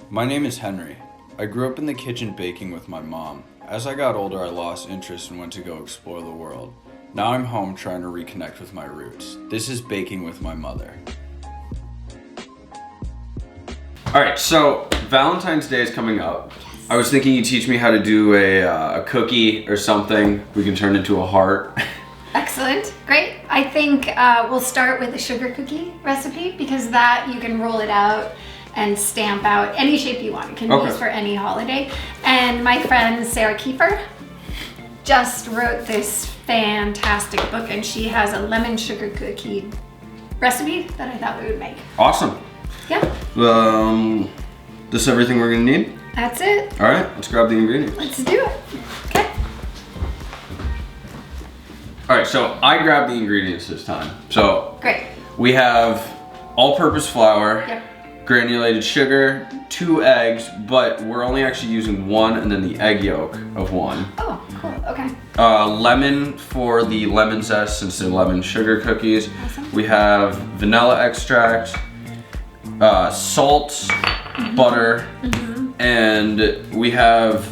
My name is Henry. I grew up in the kitchen baking with my mom. As I got older, I lost interest and went to go explore the world. Now I'm home trying to reconnect with my roots. This is baking with my mother. All right, so Valentine's Day is coming up. Yes. I was thinking you'd teach me how to do a cookie or something we can turn into a heart. Excellent, great. I think we'll start with a sugar cookie recipe because that you can roll it out and stamp out any shape you want. It can be used for any holiday. And my friend Sarah Kieffer just wrote this fantastic book, and she has a lemon sugar cookie recipe that I thought we would make. Awesome. Yeah. This is everything we're gonna need? That's it. All right, let's grab the ingredients. Let's do it. Okay. All right, so I grabbed the ingredients this time. So great. We have all-purpose flour. Yep. Granulated sugar, 2 eggs, but we're only actually using 1 and then the egg yolk of 1. Oh, cool, okay. Lemon for the lemon zest since they're lemon sugar cookies. Awesome. We have vanilla extract, salt, butter, and we have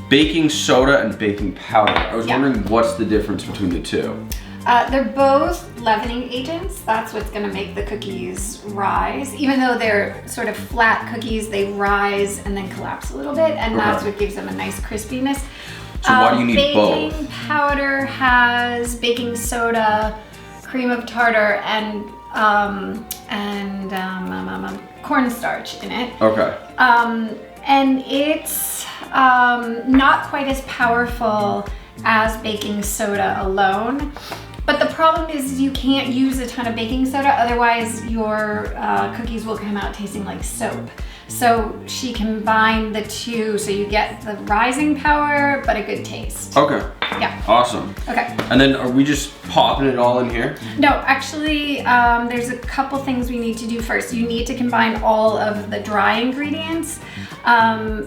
baking soda and baking powder. I was wondering what's the difference between the two? They're both leavening agents. That's what's gonna make the cookies rise. Even though they're sort of flat cookies, they rise and then collapse a little bit, and that's what gives them a nice crispiness. So why do you need both? Baking powder has baking soda, cream of tartar, and cornstarch in it. Okay. And it's not quite as powerful as baking soda alone. But the problem is you can't use a ton of baking soda, otherwise your cookies will come out tasting like soap. So she combined the two so you get the rising power, but a good taste. Okay. Yeah. Awesome. Okay. And then are we just popping it all in here? No, actually, there's a couple things we need to do first. You need to combine all of the dry ingredients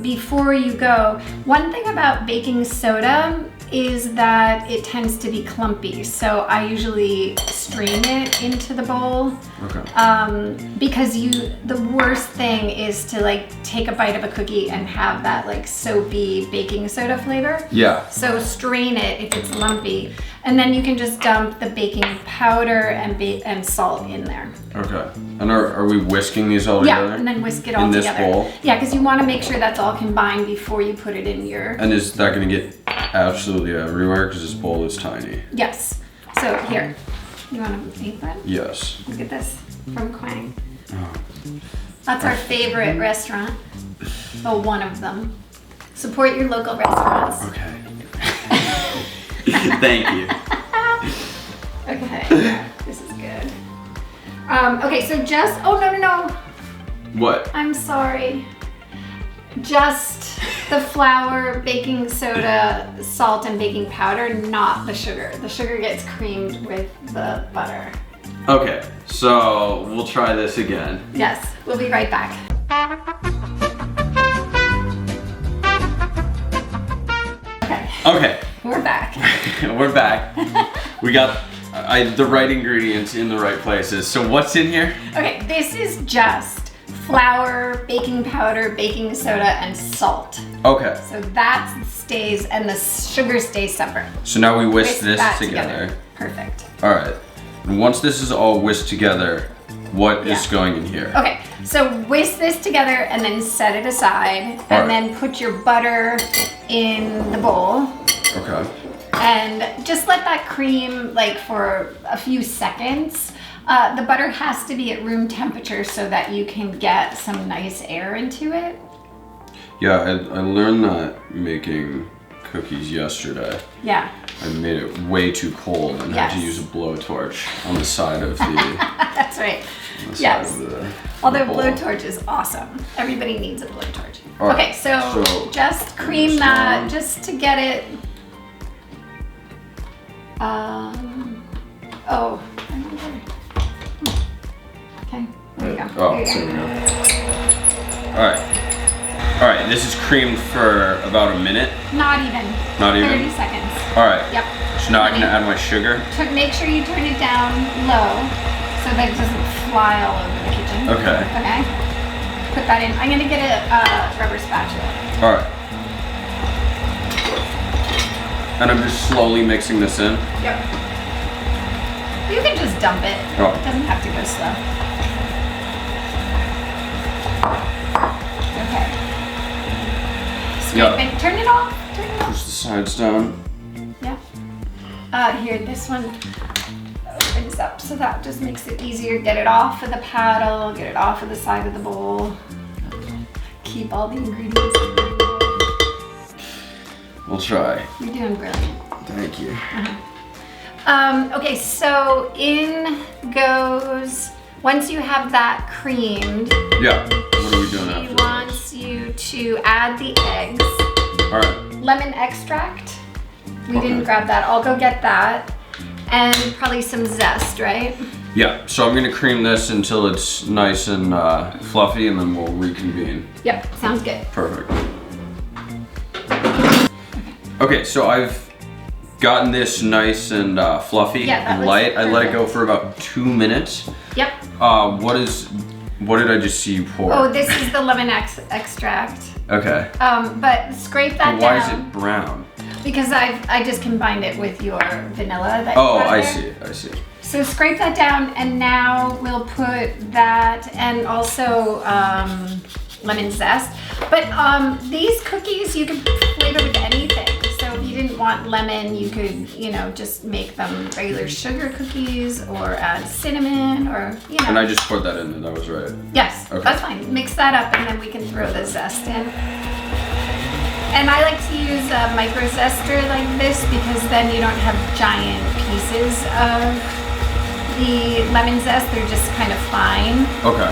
before you go. One thing about baking soda is that it tends to be clumpy. So I usually strain it into the bowl. Okay. Because the worst thing is to like take a bite of a cookie and have that like soapy baking soda flavor. Yeah. So strain it if it's lumpy, and then you can just dump the baking powder and salt in there. Okay. And are we whisking these all together? Yeah, and then whisk it all together. together. In this bowl? Yeah, because you want to make sure that's all combined before you put it in your... And is that going to get absolutely everywhere because this bowl is tiny? Yes. So here, you want an apron? Yes. Look at this from Quang. Oh. That's our favorite restaurant. Well, one of them. Support your local restaurants. Okay. Thank you. Okay, this is good. Okay, so just, oh no. What? I'm sorry. Just the flour, baking soda, salt, and baking powder, not the sugar. The sugar gets creamed with the butter. Okay, so we'll try this again. Yes, we'll be right back. Okay. We're back. We're back. We got the right ingredients in the right places. So what's in here? Okay, this is just flour, baking powder, baking soda, and salt. Okay. So that stays, and the sugar stays separate. So now we whisk this that together. Perfect. All right. And once this is all whisked together, what is going in here? Okay, so whisk this together and then set it aside, and then put your butter in the bowl. Okay. And just let that cream like for a few seconds. The butter has to be at room temperature so that you can get some nice air into it. Yeah, I learned that making cookies yesterday. Yeah. I made it way too cold and had to use a blowtorch on the side of the... That's right. Yes. Although blowtorch is awesome. Everybody needs a blowtorch. Right. Okay, so just cream that just to get it. Oh, I remember. Okay, there you go. Oh, there we go. All right, this is creamed for about a minute. Not even. Not even? 30 seconds. All right. Yep. So now I can add my sugar. Make sure you turn it down low so that it doesn't fly all over the kitchen. Okay. Okay. Put that in. I'm gonna get a rubber spatula. All right. And I'm just slowly mixing this in. Yep. You can just dump it. Oh. It doesn't have to go slow. Okay. Scrape it. Turn it off. Turn it off. Push the sides down. Yeah. Here, this one opens up, so that just makes it easier. Get it off of the paddle, get it off of the side of the bowl. Keep all the ingredients in the bowl. We'll try. You're doing brilliant. Thank you. Okay, so in goes, once you have that creamed, Yeah. What are we doing she after wants you to add the eggs. All right. Lemon extract. We Okay. didn't grab that. I'll go get that. And probably some zest, right? Yeah. So I'm gonna cream this until it's nice and fluffy, and then we'll reconvene. Yep, sounds good. Perfect. Okay, so I've gotten this nice and fluffy Yeah, that and looks light. I let it go perfect. for about 2 minutes. Yep. What did I just see you pour? Oh, this is the lemon extract. Okay. But scrape that Why down. is it brown? Because I just combined it with your vanilla that you Oh, got I there. see. I see. So scrape that down, and now we'll put that and also lemon zest. But these cookies you can flavor with anything. So if you didn't want lemon, you could, just make them regular sugar cookies or add cinnamon or, And I just poured that in, and that was right. Yes, Okay. that's fine. Mix that up, and then we can throw the zest in. And I like to use a micro zester like this because then you don't have giant pieces of the lemon zest. They're just kind of fine. Okay.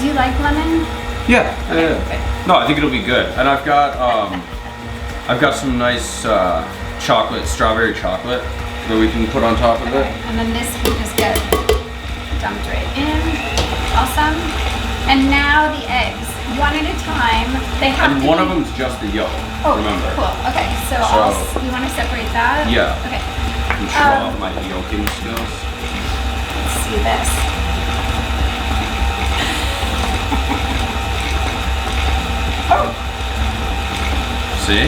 Do you like lemon? Yeah. Okay. No, I think it'll be good. And I've got some nice chocolate, strawberry chocolate that we can put on top of Okay. it. And then this can just get dumped right in. Awesome. And now the eggs, one at a time. They have And to one be... of them's just the yolk. Oh, remember? cool. Okay, so you want to separate that? Yeah. Okay. And show off my yolking skills. Let's see this. Oh, See?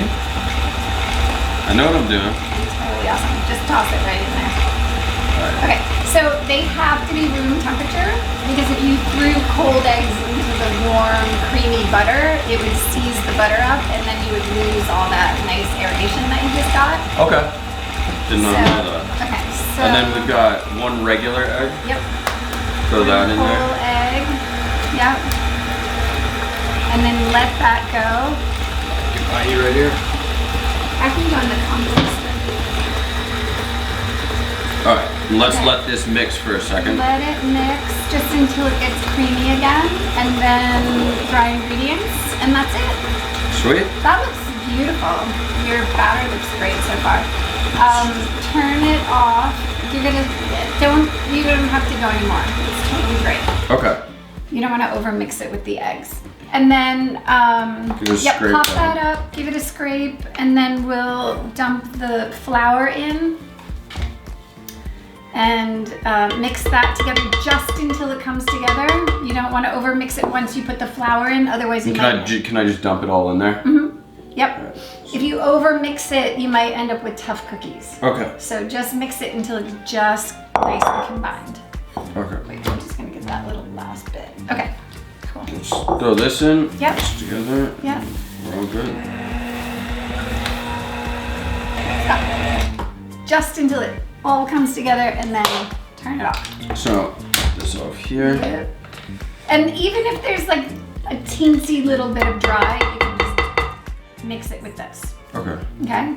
I know what I'm doing. it's totally awesome. Just toss it right in there. Alright. Okay, so they have to be room temperature because if you threw cold eggs into the warm, creamy butter, it would seize the butter up and then you would lose all that nice aeration that you just got. Okay. Did not know that. Okay, so. And then we've got one regular egg. Yep. Throw that in there. Whole egg. Yep. And then let that go. Are you right here? I can go in the compost. Alright, let's Okay. let this mix for a second. Let it mix just until it gets creamy again, and then dry ingredients, and that's it. Sweet. That looks beautiful. Your batter looks great so far. Turn it off. You don't have to go anymore. It's totally great. Okay. You don't want to over mix it with the eggs. And then, Give it a scrape pop down. that up, give it a scrape, and then we'll dump the flour in and mix that together just until it comes together. You don't want to over mix it once you put the flour in, otherwise you might... Can I just dump it all in there? Mm-hmm. Yep. If you over mix it, you might end up with tough cookies. Okay. So just mix it until it's just nice and combined. Okay. Wait, I'm just gonna get that little last bit. Okay, cool. Let's throw this in. Yep. Just together. Yep. We're all good. Stop. Just until it all comes together and then turn it off. So, this off here. Yep. And even if there's like a teensy little bit of dry, you can just mix it with this. Okay. Okay?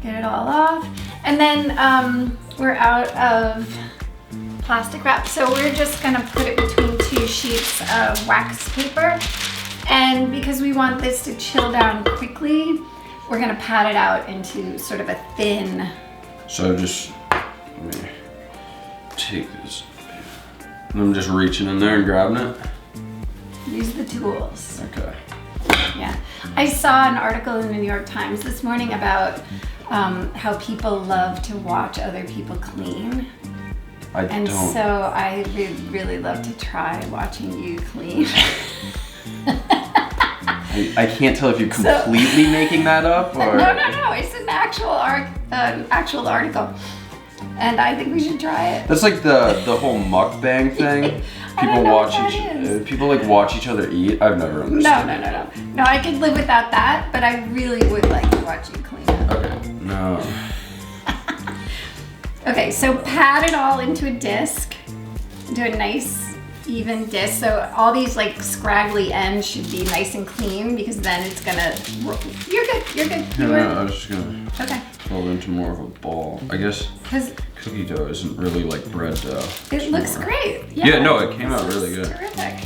Get it all off. And then we're out of plastic wrap, so we're just gonna put it between 2 sheets of wax paper. And because we want this to chill down quickly, we're gonna pat it out into sort of a thin. So just, let me take this. And I'm just reaching in there and grabbing it. Use the tools. Okay. Yeah. I saw an article in the New York Times this morning about how people love to watch other people clean. And don't. so I would really love to try watching you clean. I I can't tell if you're completely making that up or. No. It's an actual article. And I think we should try it. That's like the whole mukbang thing. People like watch each other eat. I've never understood. No. No, I could live without that, but I really would like to watch you clean up. Okay. No. Okay, so pat it all into a disc. Do a nice even disc. So all these like scraggly ends should be nice and clean because then it's gonna. You're good. No, I was just gonna. Okay. Roll into more of a ball. I guess cookie dough isn't really like bread dough. It looks great. Yeah, no, it came out really good. Terrific.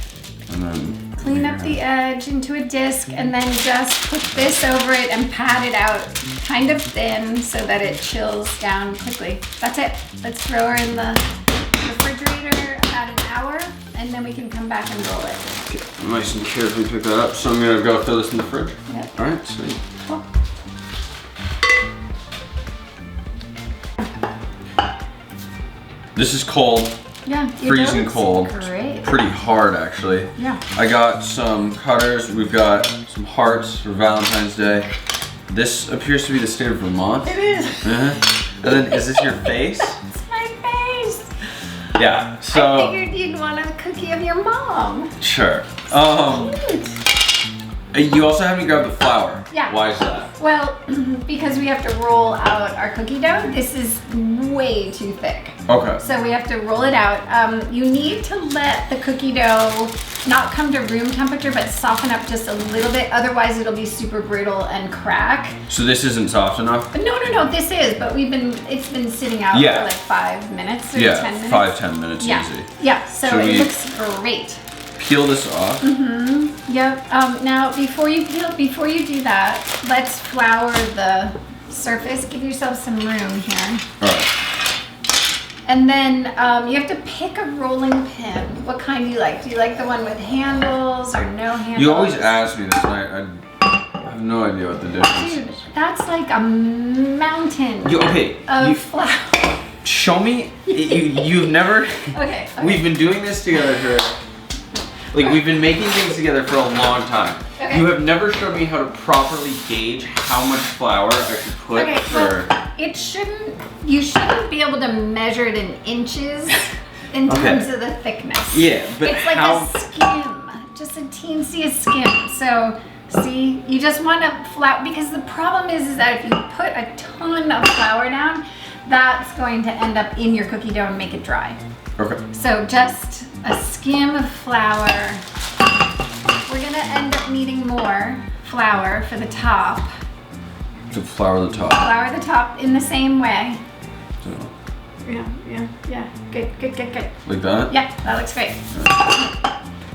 And then clean up the edge into a disc and then just put this over it and pat it out kind of thin so that it chills down quickly. That's it. Let's throw her in the refrigerator about an hour and then we can come back and roll it. Okay. Nice and carefully pick that up. So I'm gonna go throw this in the fridge. Yep. All right, sweet. Cool. This is cold. Yeah, freezing cold. Great. Pretty hard actually. Yeah. I got some cutters. We've got some hearts for Valentine's Day. This appears to be the state of Vermont. It is. And then is this your face? It's my face. Yeah. So I figured you'd want a cookie of your mom. Sure. Cute. You also have me grab the flour. Yeah. Why is that? Well, because we have to roll out our cookie dough. This is way too thick. Okay. So we have to roll it out. You need to let the cookie dough not come to room temperature, but soften up just a little bit. Otherwise, it'll be super brittle and crack. So this isn't soft enough? No, this is, but it's been sitting out for like 5 minutes or 10 minutes. 5-10 minutes easy. Yeah, so it looks great. Peel this off. Mm-hmm. Yep. Now, before you do that, let's flour the surface. Give yourself some room here. All right. And then you have to pick a rolling pin. What kind do you like? Do you like the one with handles or no handles? You always ask me this, and I have no idea what the difference Dude, is. that's like a mountain of flour. Show me. You've never. Okay. We've been doing this together for. Like, we've been making things together for a long time. Okay. You have never showed me how to properly gauge how much flour I should put for... You shouldn't be able to measure it in inches in terms of the thickness. Yeah, but it's like a skim, just a teensy skim. So, see, you just want to flour, because the problem is that if you put a ton of flour down, that's going to end up in your cookie dough and make it dry. Okay. So just a skim of flour. We're gonna end up needing more flour for the top. To flour the top. Flour the top in the same way. So, Yeah. Good. like that? Yeah, that looks great.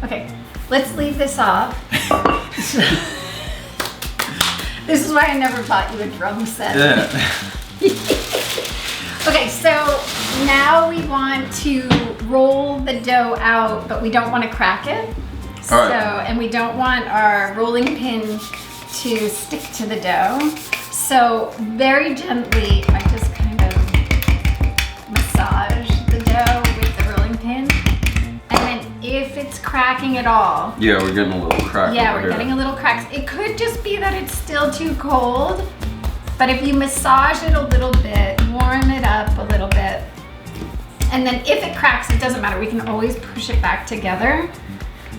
Okay, let's leave this off. This is why I never bought you a drum set. Yeah. Okay, so now we want to roll the dough out, but we don't want to crack it. All right. And we don't want our rolling pin to stick to the dough. So very gently, I just kind of massage the dough with the rolling pin. And then if it's cracking at all. Yeah, we're getting a little crack. Yeah, we're getting a little cracks. It could just be that it's still too cold. But if you massage it a little bit, warm it up a little bit, and then if it cracks, it doesn't matter. We can always push it back together,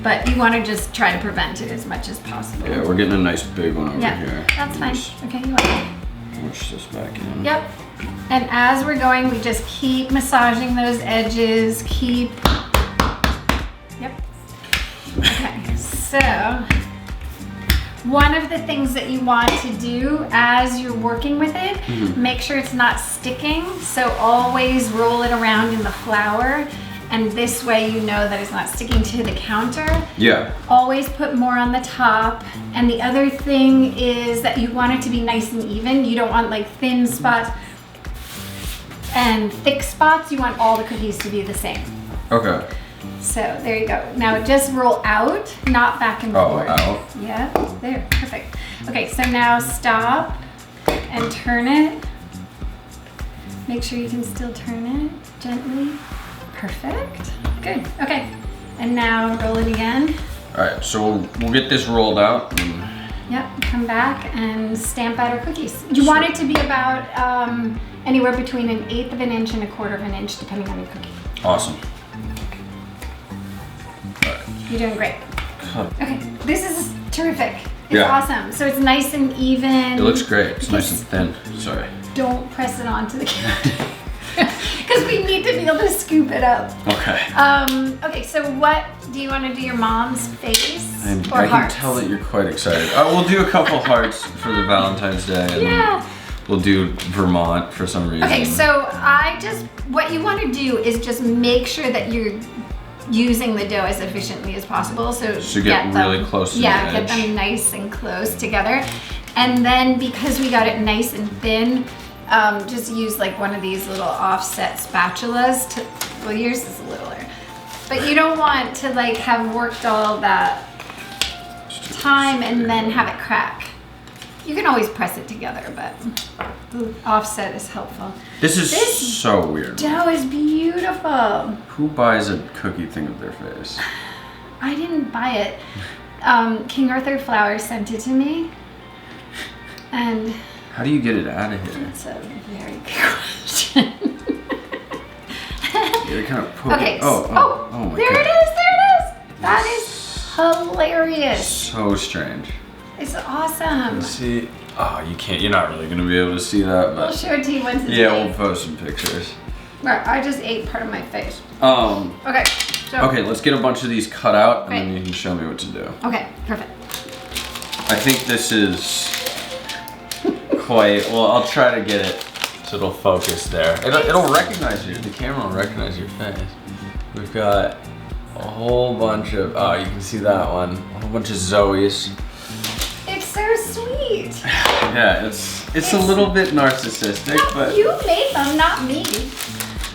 but you want to just try to prevent it as much as possible. Yeah, we're getting a nice big one over here. That's fine. Okay, you want it? Push this back in. Yep. And as we're going, we just keep massaging those edges. Yep. Okay, so one of the things that you want to do as you're working with it, make sure it's not sticking. So always roll it around in the flour, and this way you know that it's not sticking to the counter. Yeah. Always put more on the top. And the other thing is that you want it to be nice and even. You don't want like thin spots and thick spots. You want all the cookies to be the same. Okay. So there you go. Now just roll out, not back and forth. Oh, out. Yeah, there, perfect. Okay, so now stop and turn it. Make sure you can still turn it gently. Perfect, good, okay. And now roll it again. All right, so we'll get this rolled out. Yep, come back and stamp out our cookies. You want it to be about anywhere between 1/8 of an inch and 1/4 of an inch, depending on your cookie. Awesome. You're doing great. Okay, this is terrific. It's Yeah. awesome. So it's nice and even. It looks great. It's nice and thin. Sorry. Don't press it onto the camera. Because we need to be able to scoop it up. Okay. Okay, so what do you want to do? Your mom's face or I can hearts? tell that you're quite excited. We'll do a couple hearts for the Valentine's Day. And Yeah. we'll do Vermont for some reason. Okay, so what you want to do is just make sure that you're using the dough as efficiently as possible. So get really close to the get edge. them nice and close together. And then because we got it nice and thin, just use like one of these little offset spatulas to, well, yours is littler. But you don't want to like have worked all that time and then have it crack. You can always press it together, but the offset is helpful. This is so weird. Dough is beautiful. Who buys a cookie thing of their face? I didn't buy it. King Arthur Flowers sent it to me. And How do you get it out of here? that's a very good question. You're kind of poking. Okay. Oh my there God. it is. There it is. That is hilarious. So strange. It's awesome. See? Oh, you can't. You're not really gonna be able to see that, We'll but show it to you once it's yeah, made. we'll post some pictures. Right, I just ate part of my face. Okay, Okay. So. let's get a bunch of these cut out, and then Right. you can show me what to do. Okay. Perfect. I think this is quite. Well, I'll try to get it so it'll focus there. It'll recognize you. The camera will recognize your face. We've got a whole bunch of. Oh, you can see that one. A whole bunch of Zoe's. It's so sweet. Yeah, it's a little bit narcissistic, No, but you made them, not me.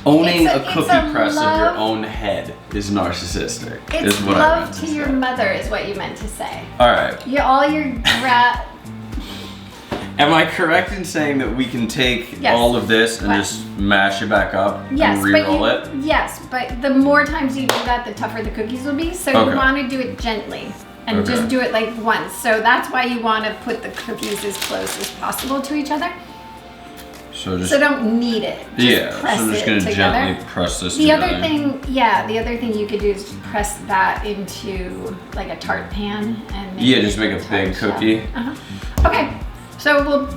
owning It's a a cookie press of your love- own head is narcissistic. It's is what I meant love to your say. mother is what you meant to say. All right. All your Am I correct in saying that we can take Yes. all of this and What? just mash it back up yes, and re-roll it? Yes, but the more times you do that, the tougher the cookies will be. So Okay. you want to do it gently and Okay. just do it like once. So that's why you want to put the cookies as close as possible to each other. So just So don't knead it. Just yeah. press So I'm just it gonna together. gently press this The together. other thing you could do is press that into like a tart pan and Yeah, just make a tart big shell. cookie. Okay, so we'll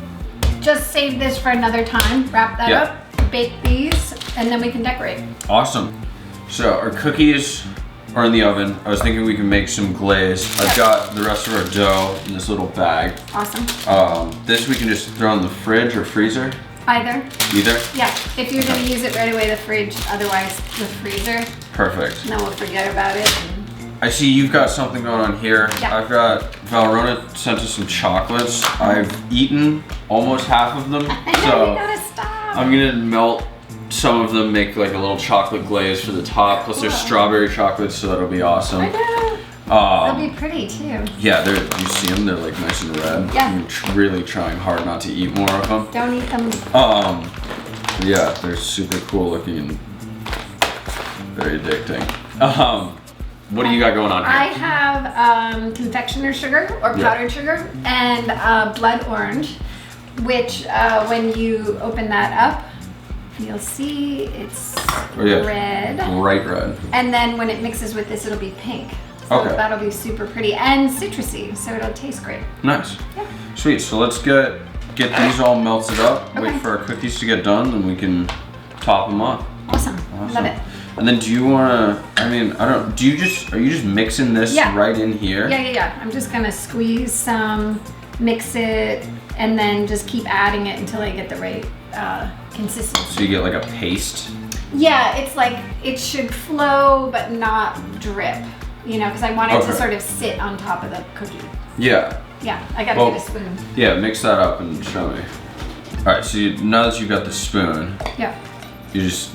just save this for another time. Wrap that Yeah. up, bake these, and then we can decorate. Awesome. So our cookies are in the oven. I was thinking we can make some glaze. I've got the rest of our dough in this little bag. Awesome. This we can just throw in the fridge or freezer. Either. Either. Yeah, if you're gonna use it right away, the fridge, otherwise the freezer, Perfect. and then we'll forget about it. I see you've got something going on here. Yeah. I've got Valrona sent us some chocolates. I've eaten almost half of them, I know, so you gotta stop. I'm gonna melt some of them, make like a little chocolate glaze for the top. Plus, there's Cool. strawberry chocolates, so that'll be awesome. I know. They'll be pretty too. Yeah, you see them? They're like nice and red. Yeah. I'm really trying hard not to eat more of them. Don't eat them. Yeah, they're super cool looking and very addicting. What do you got going on here? I have confectioner sugar or Yeah. powdered sugar and blood orange, which when you open that up, you'll see it's Oh, yeah. red. Bright red. And then when it mixes with this, it'll be pink. So Okay. that'll be super pretty and citrusy, so it'll taste great. Nice. Yeah. Sweet. So let's get these all melted up. Wait Okay. for our cookies to get done, and we can top them up. Awesome. Love it. And then do you wanna? I mean, I don't. Are you just mixing this Yeah. right in here? Yeah. I'm just gonna squeeze some, mix it, and then just keep adding it until I get the right consistency. So you get like a paste. Yeah, it's like it should flow but not drip, you know, because I want it to Okay. sort of sit on top of the cookie. Yeah. Yeah, I gotta Well- get a spoon. Yeah. Mix that up and show me. All right. So now that you've got the spoon, Yeah. you just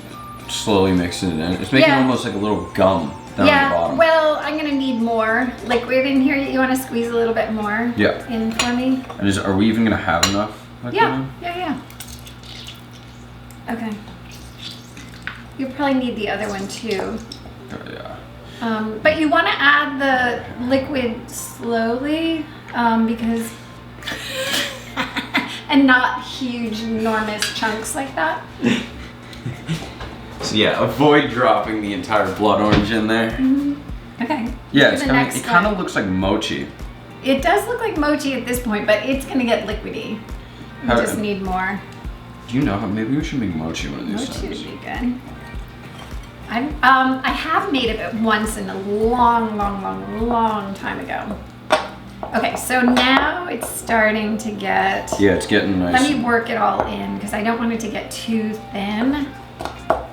slowly mixing it in. It's making Yeah. almost like a little gum down the Yeah, bottom. well, I'm gonna need more liquid in here. You wanna squeeze a little bit more Yeah. in for me? And are we even gonna have enough? liquid in? Yeah. Okay. You probably need the other one too. Yeah. But you want to add the liquid slowly because, and not huge, enormous chunks like that. So yeah, avoid dropping the entire blood orange in there. Okay. Yeah, it kind of looks like mochi. It does look like mochi at this point, but it's gonna get liquidy. You just need more. Do you know how maybe we should make mochi one of these Mochi times? would be good. I have made it once in a long time ago. Okay, so now it's starting to get. Yeah, it's getting nice. Let me work it all in because I don't want it to get too thin.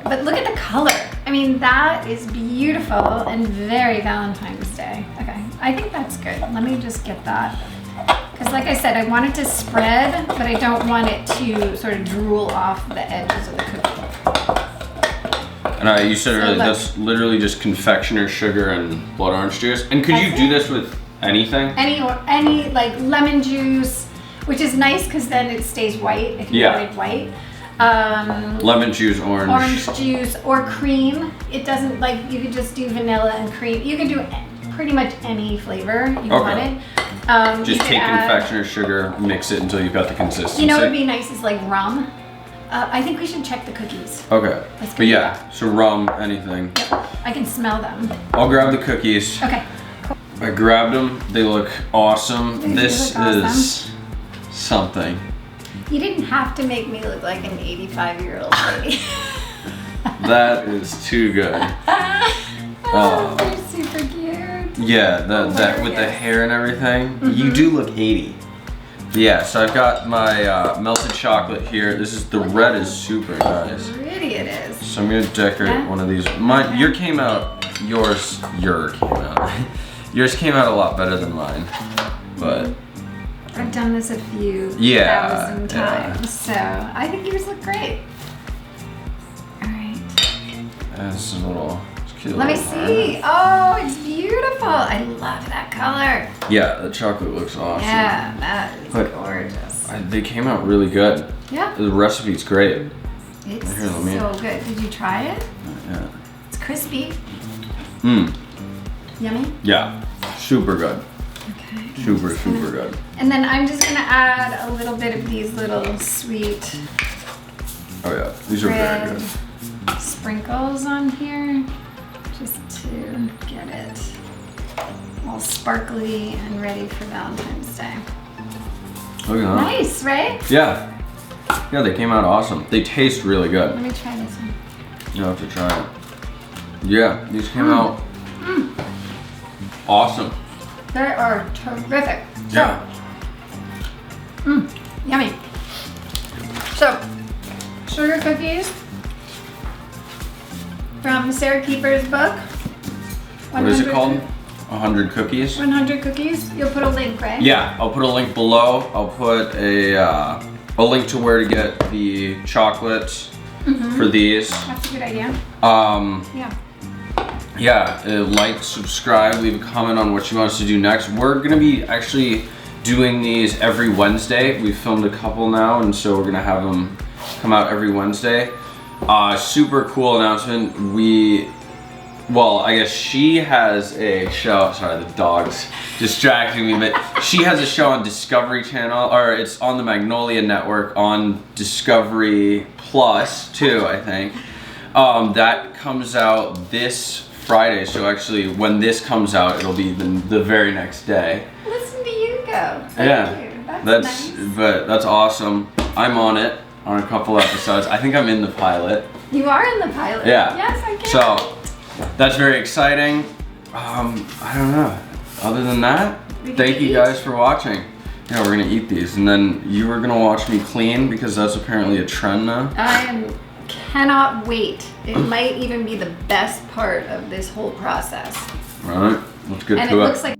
But look at the color. I mean, that is beautiful and very Valentine's Day. Okay, I think that's good. Let me just get that. Because like I said, I want it to spread, but I don't want it to sort of drool off the edges of the cookie. And you said earlier, that's literally just confectioner's sugar and blood orange juice. And could you do this with anything? Any like lemon juice, which is nice because then it stays white if you want it white. Lemon juice, orange juice, or cream. It doesn't, like, you could just do vanilla and cream. You can do pretty much any flavor you wanted. Just take confectioner's sugar, mix it until you've got the consistency. You know what would be nice is like rum. I think we should check the cookies. Okay. But yeah, so rum, anything. I can smell them. I'll grab the cookies. Okay. Cool. I grabbed them. They look awesome. This is something. You didn't have to make me look like an 85-year-old lady. That is too good. They're super cute. Yeah, that with the hair and everything. You do look 80. Yeah, so I've got my melted chocolate here. This is the red is super nice. How pretty it is. So I'm gonna decorate one of these. Yours came out. Yours came out a lot better than mine, but. I've done this a few thousand times, so I think yours look great. All right. That's a little. Let me see. Oh, it's beautiful. I love that color. Yeah, the chocolate looks awesome. Yeah, that is gorgeous. They came out really good. Yeah. The recipe's great. It's so good. Did you try it? Yeah. It's crispy. Mmm. Yummy? Yeah. Super good. Okay. Super good. And then I'm just gonna add a little bit of these little sweet Oh yeah, these are very good. Sprinkles on here, just to get it all sparkly and ready for Valentine's Day. Look at that. Nice, right? Yeah. Yeah, they came out awesome. They taste really good. Let me try this one. You'll have to try it. Yeah, these came out awesome. They are terrific. Yeah. Yummy. So, sugar cookies from Sarah Kieffer's book. What is it called? 100 cookies? 100 cookies. You'll put a link, right? Yeah, I'll put a link below. I'll put a link to where to get the chocolates for these. That's a good idea. Yeah, like, subscribe, leave a comment on what you want us to do next. We're gonna be actually doing these every Wednesday. We've filmed a couple now, and so we're gonna have them come out every Wednesday. Super cool announcement. Well, I guess she has a show. Sorry, the dog's distracting me, but she has a show on Discovery Channel, or it's on the Magnolia Network on Discovery Plus too, I think. That comes out this Friday, so actually when this comes out, it'll be the very next day. Listen to you go. Thank you. That's nice. But that's awesome. I'm on it on a couple episodes. I think I'm in the pilot. You are in the pilot. Yeah. Yes, I can. So that's very exciting. I don't know. Other than that, thank you guys for watching. Yeah, we're gonna eat these, and then you are gonna watch me clean because that's apparently a trend now. Cannot wait. It might even be the best part of this whole process. Right. Let's get to it. And it looks like